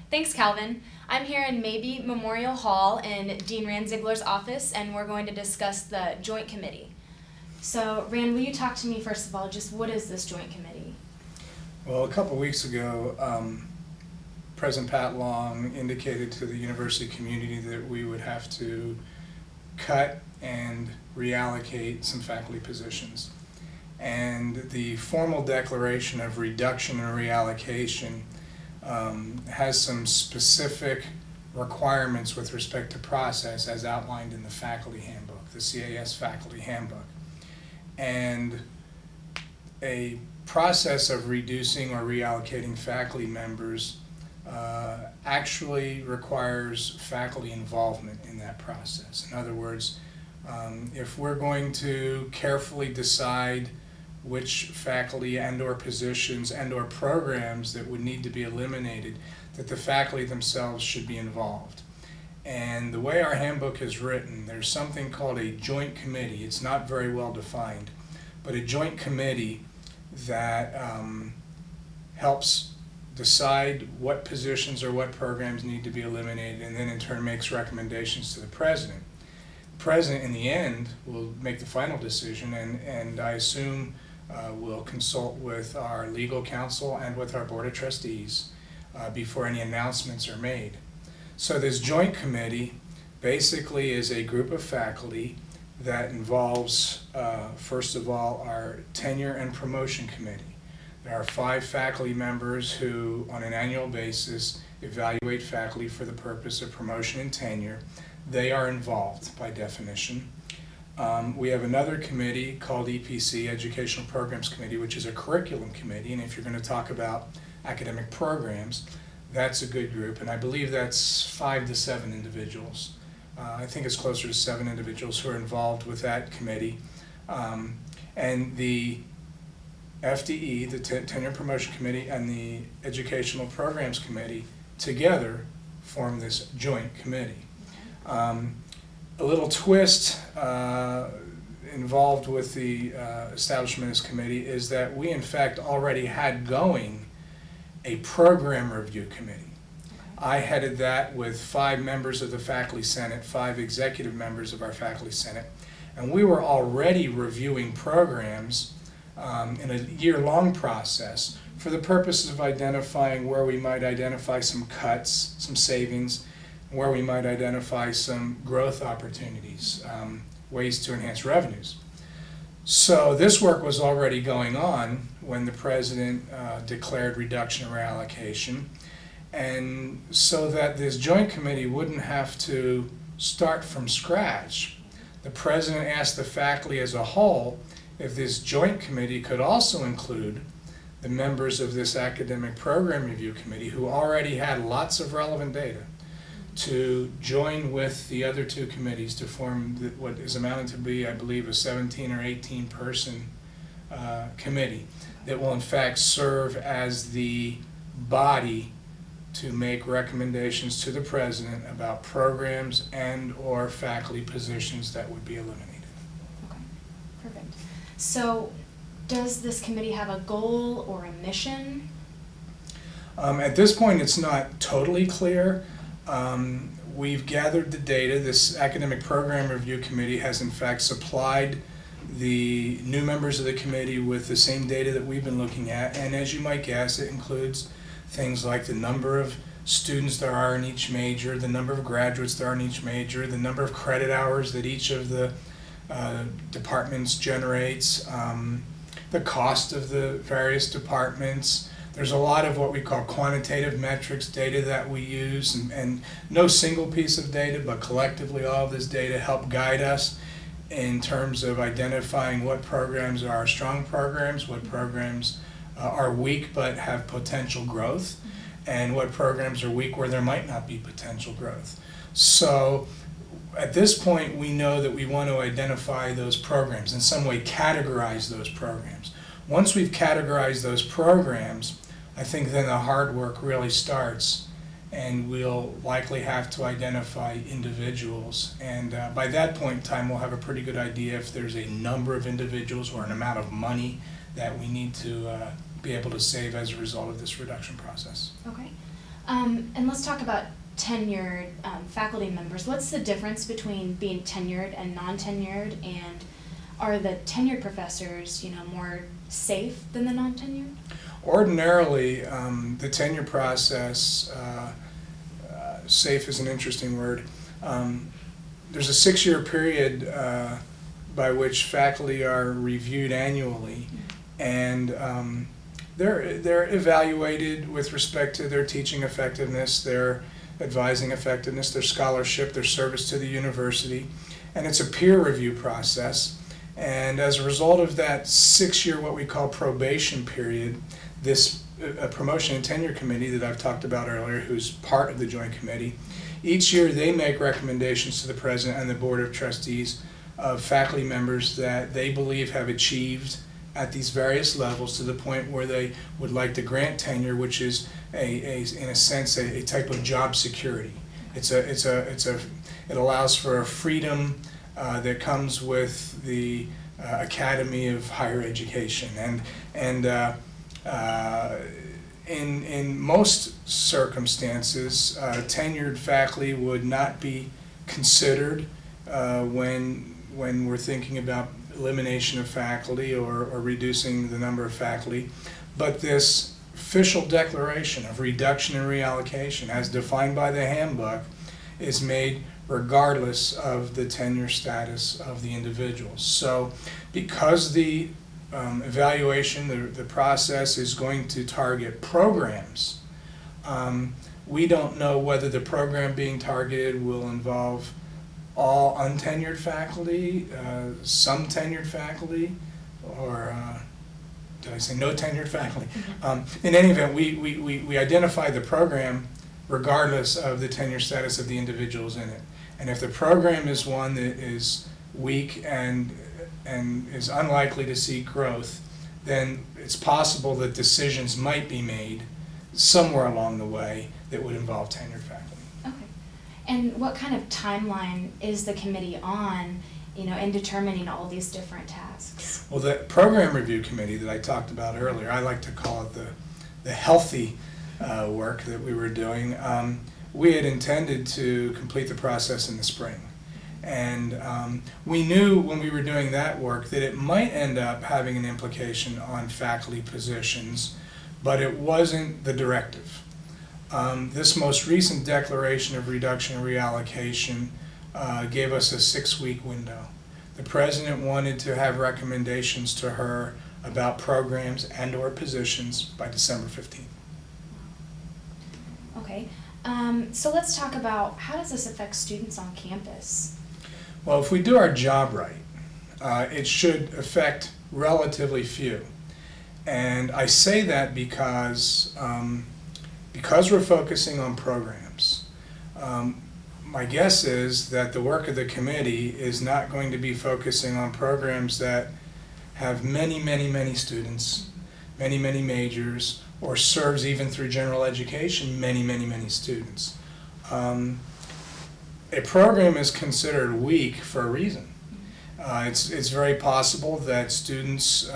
Thanks, Calvin. I'm here in Mabee Memorial Hall in Dean Rand Ziegler's office, and we're going to discuss the Joint Committee. So, Rand, will you talk to me first of all, just what is this Joint Committee? Well, a couple weeks ago, President Pat Long indicated to the university community that we would have to cut and reallocate some faculty positions. And the formal declaration of reduction and reallocation has some specific requirements with respect to process as outlined in the faculty handbook, the CAS faculty handbook. And a process of reducing or reallocating faculty members actually requires faculty involvement in that process. In other words, if we're going to carefully decide which faculty and or positions and or programs that would need to be eliminated, that the faculty themselves should be involved. And the way our handbook is written, there's something called a joint committee. It's not very well defined, but a joint committee that helps decide what positions or what programs need to be eliminated, and then in turn makes recommendations to the president. The president in the end will make the final decision, and I assume will consult with our legal counsel and with our board of trustees before any announcements are made. So this joint committee basically is a group of faculty that involves, first of all, our tenure and promotion committee. There are 5 faculty members who, on an annual basis, evaluate faculty for the purpose of promotion and tenure. They are involved by definition. We have another committee called EPC, Educational Programs Committee, which is a curriculum committee, and if you're going to talk about academic programs, that's a good group, and I believe that's 5 to 7 individuals. I think it's closer to 7 individuals who are involved with that committee. And the FDE, the Tenure Promotion Committee, and the Educational Programs Committee together form this joint committee. A little twist involved with the establishment of this committee is that we in fact already had going a program review committee. I headed that with 5 members of the faculty senate, 5 executive members of our faculty senate, and we were already reviewing programs in a year-long process for the purposes of identifying where we might identify some cuts, some savings, where we might identify some growth opportunities, ways to enhance revenues. So this work was already going on when the president declared reduction or reallocation. And so that this joint committee wouldn't have to start from scratch, the president asked the faculty as a whole if this joint committee could also include the members of this academic program review committee who already had lots of relevant data to join with the other 2 committees to form what is amounting to be, I believe, a 17 or 18 person committee that will in fact serve as the body to make recommendations to the president about programs and or faculty positions that would be eliminated. Okay, perfect. So does this committee have a goal or a mission? At this point it's not totally clear. We've gathered the data. This academic program review committee has in fact supplied the new members of the committee with the same data that we've been looking at, and as you might guess, it includes things like the number of students there are in each major, the number of graduates there are in each major, the number of credit hours that each of the departments generates, the cost of the various departments. There's a lot of what we call quantitative metrics data that we use, and no single piece of data, but collectively all of this data help guide us in terms of identifying what programs are strong programs, what programs are weak but have potential growth, and what programs are weak where there might not be potential growth. So at this point we know that we want to identify those programs, in some way categorize those programs. Once we've categorized those programs, I think then the hard work really starts, and we'll likely have to identify individuals. And by that point in time, we'll have a pretty good idea if there's a number of individuals or an amount of money that we need to be able to save as a result of this reduction process. Okay. And let's talk about tenured faculty members. What's the difference between being tenured and non-tenured, and are the tenured professors, more safe than the non-tenured? Ordinarily, the tenure process, safe is an interesting word. There's a 6-year period by which faculty are reviewed annually, and they're evaluated with respect to their teaching effectiveness, their advising effectiveness, their scholarship, their service to the university, and it's a peer review process. And as a result of that 6-year, what we call probation period, this promotion and tenure committee that I've talked about earlier, who's part of the joint committee, each year they make recommendations to the president and the board of trustees of faculty members that they believe have achieved at these various levels to the point where they would like to grant tenure, which is in a sense a type of job security. It allows for a freedom that comes with the Academy of Higher Education, and in most circumstances, tenured faculty would not be considered when we're thinking about elimination of faculty or reducing the number of faculty. But this official declaration of reduction and reallocation, as defined by the handbook, is made regardless of the tenure status of the individuals. So because the evaluation, the process is going to target programs, we don't know whether the program being targeted will involve all untenured faculty, some tenured faculty, or did I say no tenured faculty? In any event, we identify the program regardless of the tenure status of the individuals in it. And if the program is one that is weak and is unlikely to see growth, then it's possible that decisions might be made somewhere along the way that would involve tenured faculty. Okay. And what kind of timeline is the committee on, in determining all these different tasks? Well, the program review committee that I talked about earlier, I like to call it the healthy work that we were doing. We had intended to complete the process in the spring. And we knew when we were doing that work that it might end up having an implication on faculty positions, but it wasn't the directive. This most recent declaration of reduction and reallocation gave us a 6-week window. The president wanted to have recommendations to her about programs and/or positions by December 15th. Okay. So let's talk about, how does this affect students on campus? Well, if we do our job right, it should affect relatively few. And I say that because we're focusing on programs. My guess is that the work of the committee is not going to be focusing on programs that have many, many, many students, many, many majors, or serves even through general education many, many, many students. A program is considered weak for a reason. It's very possible that students,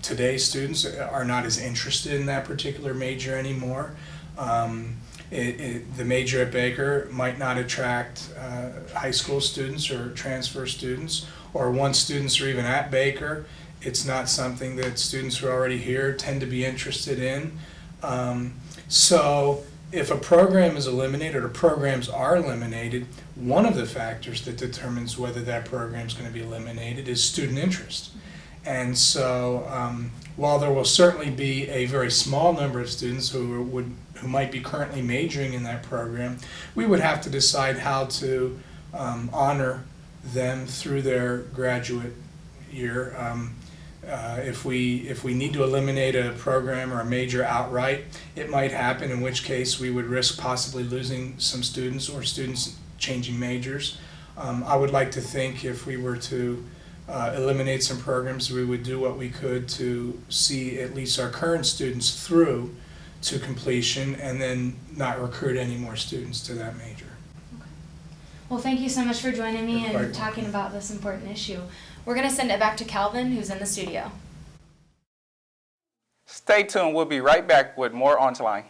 today's students, are not as interested in that particular major anymore. The major at Baker might not attract high school students or transfer students, or once students are even at Baker, it's not something that students who are already here tend to be interested in. So if a program is eliminated or programs are eliminated, one of the factors that determines whether that program is going to be eliminated is student interest. And so while there will certainly be a very small number of students who might be currently majoring in that program, we would have to decide how to honor them through their graduate year. If we need to eliminate a program or a major outright, it might happen, in which case we would risk possibly losing some students or students changing majors. I would like to think if we were to eliminate some programs, we would do what we could to see at least our current students through to completion and then not recruit any more students to that major. Okay. Well, thank you so much for joining me and talking about this important issue. We're going to send it back to Calvin, who's in the studio. Stay tuned. We'll be right back with more Orangeline.